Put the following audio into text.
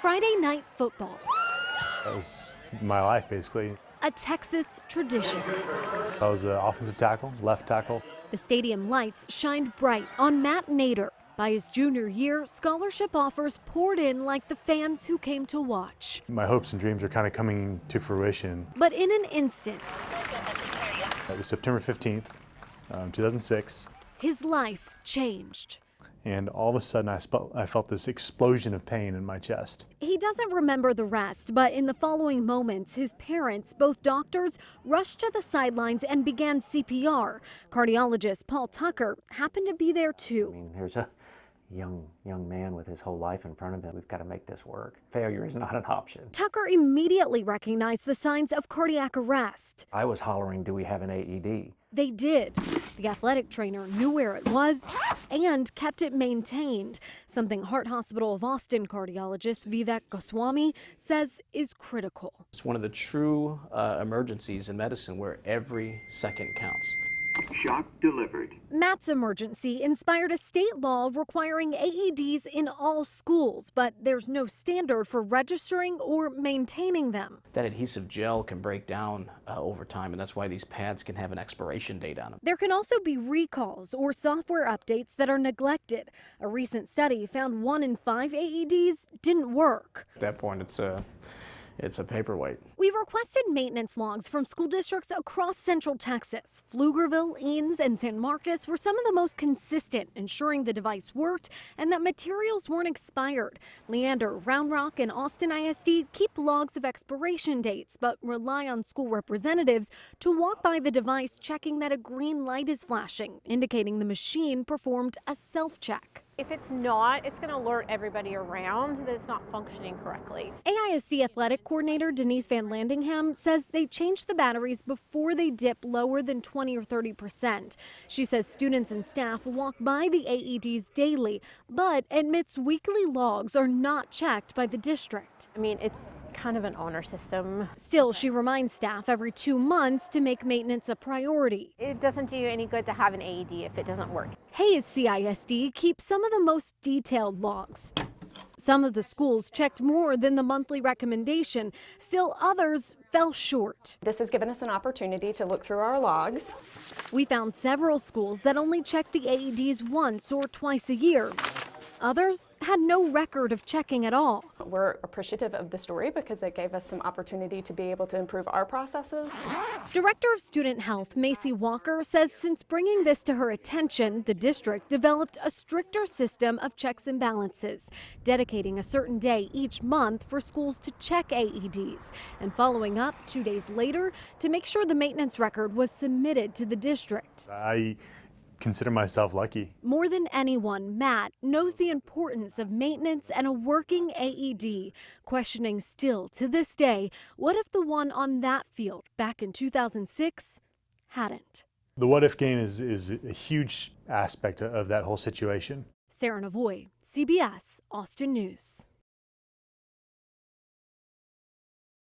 Friday night football. That was my life, basically. A Texas tradition. I was an offensive tackle, left tackle. The stadium lights shined bright on Matt Nader. By his junior year, scholarship offers poured in like the fans who came to watch. My hopes and dreams are kind of coming to fruition. But in an instant, It was September 15th, 2006. his life changed. And all of a sudden I felt this explosion of pain in my chest. He doesn't remember the rest, but in the following moments, his parents, both doctors, rushed to the sidelines and began CPR. Cardiologist Paul Tucker happened to be there too. Here's a young man with his whole life in front of him. We've got to make this work. Failure is not an option. Tucker immediately recognized the signs of cardiac arrest. I was hollering, do we have an AED? They did. The athletic trainer knew where it was and kept it maintained, something Heart Hospital of Austin cardiologist Vivek Goswami says is critical. It's one of the true emergencies in medicine where every second counts. Shock delivered. Matt's emergency inspired a state law requiring AEDs in all schools, but there's no standard for registering or maintaining them. That adhesive gel can break down over time, and that's why these pads can have an expiration date on them. There can also be recalls or software updates that are neglected. A recent study found 1 in 5 AEDs didn't work. At that point, it's a paperweight. We've requested maintenance logs from school districts across Central Texas. Pflugerville, Eanes, and San Marcos were some of the most consistent, ensuring the device worked and that materials weren't expired. Leander, Round Rock, and Austin ISD keep logs of expiration dates, but rely on school representatives to walk by the device checking that a green light is flashing, indicating the machine performed a self-check. If it's not, it's going to alert everybody around that it's not functioning correctly. AISD athletic coordinator Denise Van Landingham says they changed the batteries before they dip lower than 20 or 30%. She says students and staff walk by the AEDs daily, but admits weekly logs are not checked by the district. I mean, it's kind of an honor system. Still, she reminds staff every 2 months to make maintenance a priority. It doesn't do you any good to have an AED if it doesn't work. Hayes CISD keeps some of the most detailed logs. Some of the schools checked more than the monthly recommendation. Still others fell short. This has given us an opportunity to look through our logs. We found several schools that only checked the AEDs once or twice a year. Others had no record of checking at all. We're appreciative of the story because it gave us some opportunity to be able to improve our processes. Director of Student Health Macy Walker says since bringing this to her attention, the district developed a stricter system of checks and balances, dedicating a certain day each month for schools to check AEDs and following up 2 days later to make sure the maintenance record was submitted to the district. I consider myself lucky. More than anyone, Matt knows the importance of maintenance and a working AED, questioning still to this day, what if the one on that field back in 2006 hadn't? The what if game is a huge aspect of that whole situation. Sarah Navoy, CBS, Austin News.